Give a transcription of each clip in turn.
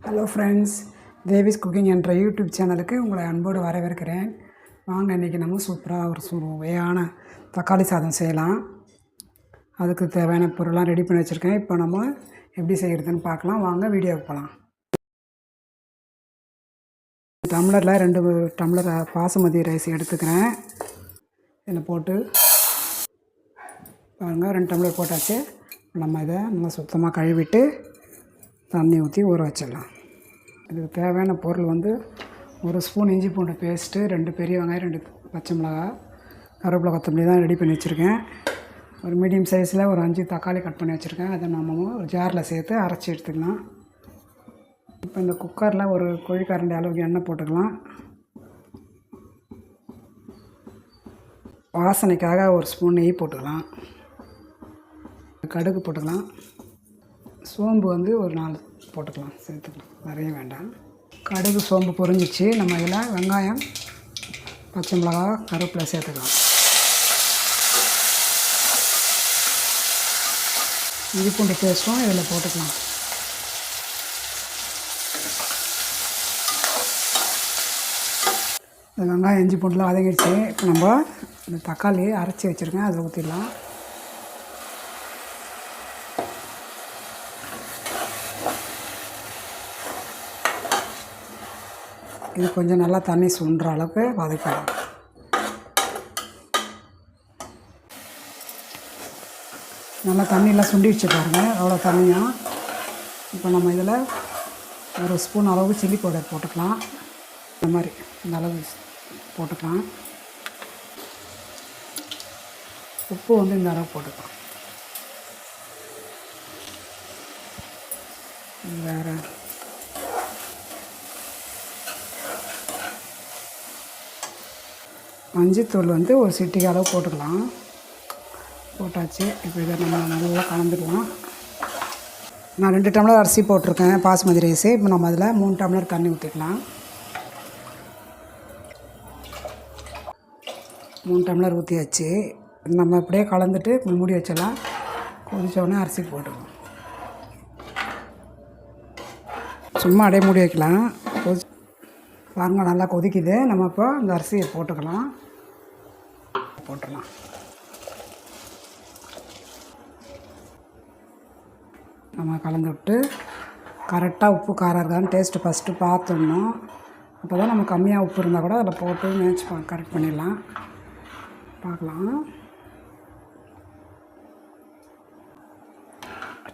Hello friends, Devi's cooking என்ற YouTube சேனலுக்கு உங்களை அன்போடு வரவேற்கிறேன். வாங்க, இன்றைக்கி நம்ம சூப்பராக ஒரு சுவையான தக்காளி சாதம் செய்யலாம். அதுக்கு தேவையான பொருள்லாம் ரெடி பண்ணி வச்சுருக்கேன். இப்போ நம்ம எப்படி செய்கிறதுன்னு பார்க்கலாம். வாங்க வீடியோவுக்கு போகலாம். டம்ளரில் 2 டம்ளர் பாசுமதி ரைஸ் எடுத்துக்கிறேன். இதில் போட்டு பாருங்கள், 2 டம்ளர் போட்டாச்சு. நம்ம இதை நல்லா சுத்தமாக கழுவிட்டு தண்ணி ஊற்றி ஊற வச்சிடலாம். இதுக்கு தேவையான பொருள் வந்து 1 ஸ்பூன் இஞ்சி பூண்டு பேஸ்ட்டு, 2 பெரிய வெங்காயம், 2 பச்சை மிளகா, கருவேப்பிலை, கொத்தமல்லி தான் ரெடி பண்ணி வச்சுருக்கேன். ஒரு மீடியம் சைஸில் ஒரு 5 தக்காளி கட் பண்ணி வச்சுருக்கேன். அதை நம்ம ஒரு ஜாரில் சேர்த்து அரைச்சி எடுத்துக்கலாம். இப்போ இந்த குக்கரில் ஒரு குழிக்கரண்டி அளவுக்கு எண்ணெய் போட்டுக்கலாம். வாசனைக்காக 1 ஸ்பூன் நெய் போட்டுக்கலாம். கடுகு போட்டுக்கலாம். சோம்பு வந்து ஒரு 4 போட்டுக்கலாம், சேர்த்துக்கலாம், நிறைய வேண்டாம். கடுகு சோம்பு பொரிஞ்சிச்சு. நம்ம இதில் வெங்காயம், பச்சை மிளகா, கருவேப்பிலை சேர்த்துக்கலாம். இஞ்சி பூண்டு பேஸ்ட்டும் இதில் போட்டுக்கலாம். இந்த வெங்காயம் இஞ்சி பூண்டுலாம் வதங்கிடுச்சு. இப்போ நம்ம இந்த தக்காளி அரைச்சி வச்சுருக்கேன், அதை ஊற்றிடலாம். இது கொஞ்சம் நல்லா தண்ணி சுண்டுற அளவுக்கு வதக்கலாம். நல்லா தண்ணியெலாம் சுண்டிடுச்சு பாருங்கள், அவ்வளோ தண்ணியாக. இப்போ நம்ம இதில் 1 ஸ்பூன் அளவுக்கு சில்லி பவுடர் போட்டுக்கலாம். இந்த மாதிரி இந்த அளவு போட்டுக்கலாம். உப்பு வந்து இந்த அளவு போட்டுக்கலாம். வேறு மஞ்சத்தூள் வந்து ஒரு சிட்டிகை அளவு போட்டுக்கலாம். போட்டாச்சு. இப்போ இதை நம்ம நல்லா கலந்துக்கலாம். நான் 2 டம்ளர் அரிசி போட்டிருக்கேன், பாசுமதி ரைஸு. இப்போ நம்ம அதில் 3 டம்ளர் தண்ணி ஊற்றிக்கலாம். 3 டம்ளர் ஊற்றியாச்சு. நம்ம அப்படியே கலந்துட்டு மூடி வச்சிடலாம். கொதிச்சோடனே அரிசி போட்டுக்கலாம். சும்மா அப்படியே மூடி வைக்கலாம். பாருங்க, நல்லா கொதிக்குது. நம்ம இப்போ இந்த அரிசியை போட்டுக்கலாம். நம்ம கலந்து விட்டு கரெக்டாக உப்பு காரம் இருக்கான்னு டேஸ்ட்டு ஃபஸ்ட்டு பார்த்துடணும். அப்போ தான் நம்ம கம்மியாக உப்பு இருந்தால் கூட அதில் போட்டு மேட்ச் கரெக்ட் பண்ணிடலாம். பார்க்கலாம்.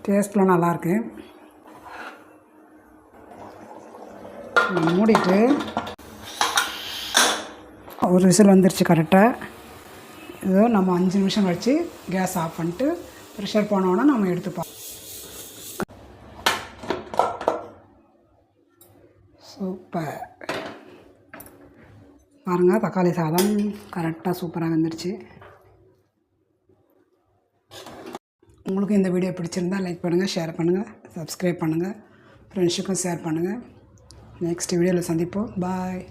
டேஸ்ட்லாம் நல்லாயிருக்கு. மூடிட்டு ஒரு விசில் வந்துருச்சு கரெக்டாக. இதோ நம்ம 5 நிமிஷம் கழித்து கேஸ் ஆஃப் பண்ணிட்டு ப்ரெஷர் போனோன்னா நம்ம எடுத்துப்போம். சூப்பர். பாருங்கள், தக்காளி சாதம் கரெக்டாக சூப்பராக வந்துருச்சு. உங்களுக்கு இந்த வீடியோ பிடிச்சிருந்தால் லைக் பண்ணுங்கள், ஷேர் பண்ணுங்கள், சப்ஸ்கிரைப் பண்ணுங்கள், ஃப்ரெண்ட்ஸுக்கும் ஷேர் பண்ணுங்கள். நெக்ஸ்ட் வீடியோவில் சந்திப்போம். பாய்.